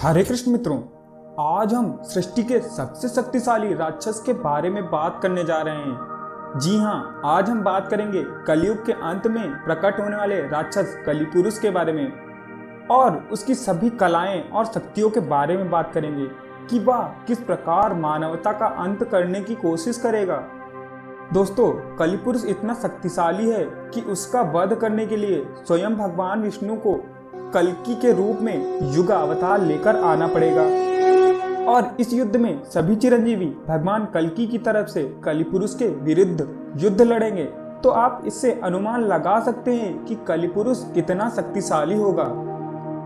हरे कृष्ण मित्रों, आज हम सृष्टि के सबसे शक्तिशाली राक्षस के बारे में बात करने जा रहे हैं। जी हाँ, आज हम बात करेंगे कलयुग के अंत में प्रकट होने वाले राक्षस कलिपुरुष के बारे में और उसकी सभी कलाएं और शक्तियों के बारे में बात करेंगे कि वह किस प्रकार मानवता का अंत करने की कोशिश करेगा। दोस्तों, कलिपुरुष इतना शक्तिशाली है कि उसका वध करने के लिए स्वयं भगवान विष्णु को कल्कि के रूप में युग अवतार लेकर आना पड़ेगा और इस युद्ध में सभी चिरंजीवी भगवान कल्कि की तरफ से कलिपुरुष के विरुद्ध युद्ध लड़ेंगे। तो आप इससे अनुमान लगा सकते हैं कि कलिपुरुष कितना शक्तिशाली होगा।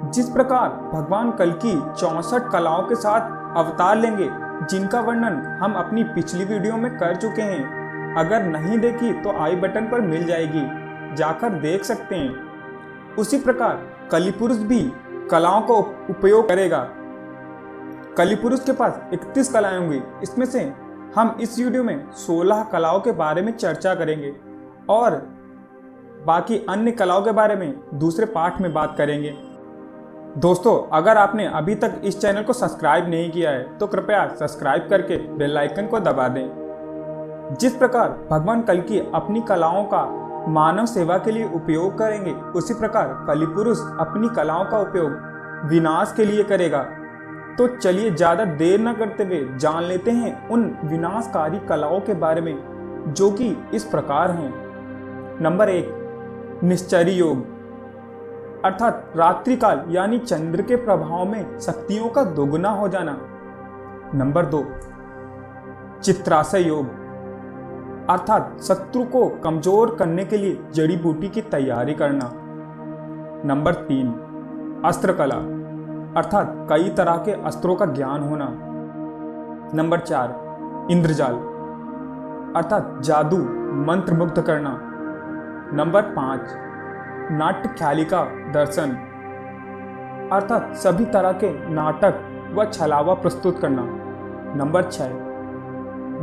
जिस प्रकार भगवान कल्कि 64 कलाओं के साथ अवतार लेंगे, जिनका वर्णन हम अपनी पिछली वीडियो में कर चुके हैं। अगर नहीं देखी तो आई बटन पर मिल जाएगी, जाकर देख सकते हैं। उसी प्रकार कलिपुरुष भी कलाओं का उपयोग करेगा। कलिपुरुष के पास 31 कलाएं होंगी। इसमें से हम इस वीडियो में 16 कलाओं के बारे में चर्चा करेंगे और बाकी अन्य कलाओं के बारे में दूसरे पार्ट में बात करेंगे। दोस्तों, अगर आपने अभी तक इस चैनल को सब्सक्राइब नहीं किया है तो कृपया सब्सक्राइब करके बेल आइकन को दबा दें। जिस प्रकार भगवान कल्कि अपनी कलाओं का मानव सेवा के लिए उपयोग करेंगे, उसी प्रकार कलिपुरुष अपनी कलाओं का उपयोग विनाश के लिए करेगा। तो चलिए ज्यादा देर न करते हुए जान लेते हैं उन विनाशकारी कलाओं के बारे में, जो कि इस प्रकार हैं। नंबर 1, निश्चरी योग, अर्थात रात्रि काल यानी चंद्र के प्रभाव में शक्तियों का दोगुना हो जाना। नंबर 2, चित्राशय योग, अर्थात शत्रु को कमजोर करने के लिए जड़ी बूटी की तैयारी करना। नंबर 3, अस्त्र कला, अर्थात कई तरह के अस्त्रों का ज्ञान होना। नंबर 4, इंद्रजाल, अर्थात जादू मंत्र मुग्ध करना। नंबर 5, नाट्य ख्याली का दर्शन, अर्थात सभी तरह के नाटक व छलावा प्रस्तुत करना। नंबर 6,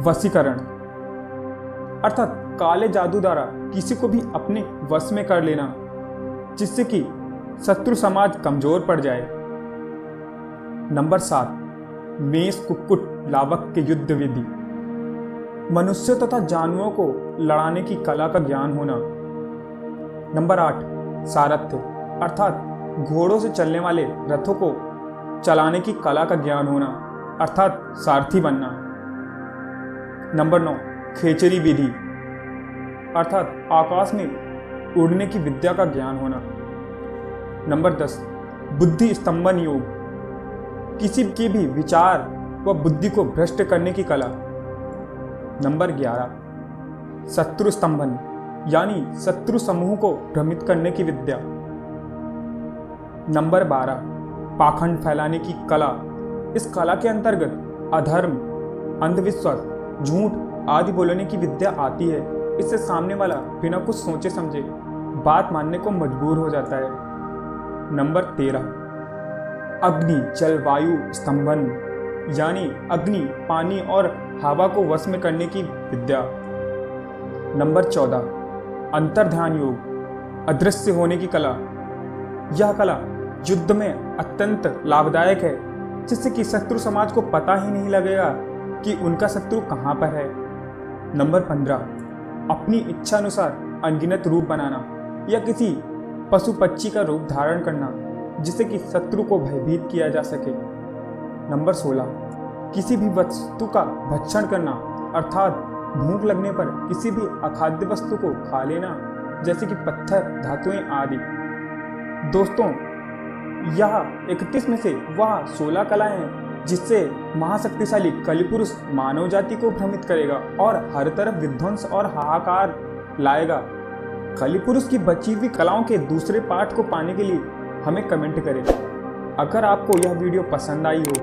वशीकरण, अर्थात काले जादू द्वारा किसी को भी अपने वश में कर लेना, जिससे कि शत्रु समाज कमजोर पड़ जाए। नंबर 7, मेष कुक्कुट लावक के युद्ध विधि, मनुष्य तथा जानवरों को लड़ाने की कला का ज्ञान होना। नंबर 8, सारथ्य, अर्थात घोड़ों से चलने वाले रथों को चलाने की कला का ज्ञान होना, अर्थात सारथी बनना। नंबर 9, खेचरी विधि, अर्थात आकाश में उड़ने की विद्या का ज्ञान होना। नंबर 10, बुद्धि स्तंभन योग, किसी के भी विचार व बुद्धि को भ्रष्ट करने की कला। नंबर 11, शत्रु स्तंभन, यानी शत्रु समूह को भ्रमित करने की विद्या। नंबर 12, पाखंड फैलाने की कला, इस कला के अंतर्गत अधर्म, अंधविश्वास, झूठ आदि बोलने की विद्या आती है। इससे सामने वाला बिना कुछ सोचे समझे बात मानने को मजबूर हो जाता है। नंबर 13, अग्नि जल वायु स्तंभन, यानी अग्नि पानी और हवा को वश में करने की विद्या। नंबर 14, अंतर्ध्यान योग, अदृश्य होने की कला, यह कला युद्ध में अत्यंत लाभदायक है, जिससे कि शत्रु समाज को पता ही नहीं लगेगा कि उनका शत्रु कहाँ पर है। नंबर 15, अपनी इच्छा अनुसार अनगिनत रूप बनाना या किसी पशु पक्षी का रूप धारण करना, जिससे कि शत्रु को भयभीत किया जा सके। नंबर 16, किसी भी वस्तु का भक्षण करना, अर्थात भूख लगने पर किसी भी अखाद्य वस्तु को खा लेना, जैसे कि पत्थर, धातुएं आदि। दोस्तों, यह 31 में से वह 16 कलाएं हैं जिससे महाशक्तिशाली कलिपुरुष मानव जाति को भ्रमित करेगा और हर तरफ विध्वंस और हाहाकार लाएगा। कलिपुरुष की बची हुई कलाओं के दूसरे पार्ट को पाने के लिए हमें कमेंट करें। अगर आपको यह वीडियो पसंद आई हो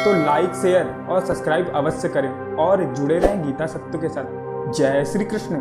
तो लाइक, शेयर और सब्सक्राइब अवश्य करें और जुड़े रहें गीता सत्य के साथ। जय श्री कृष्ण।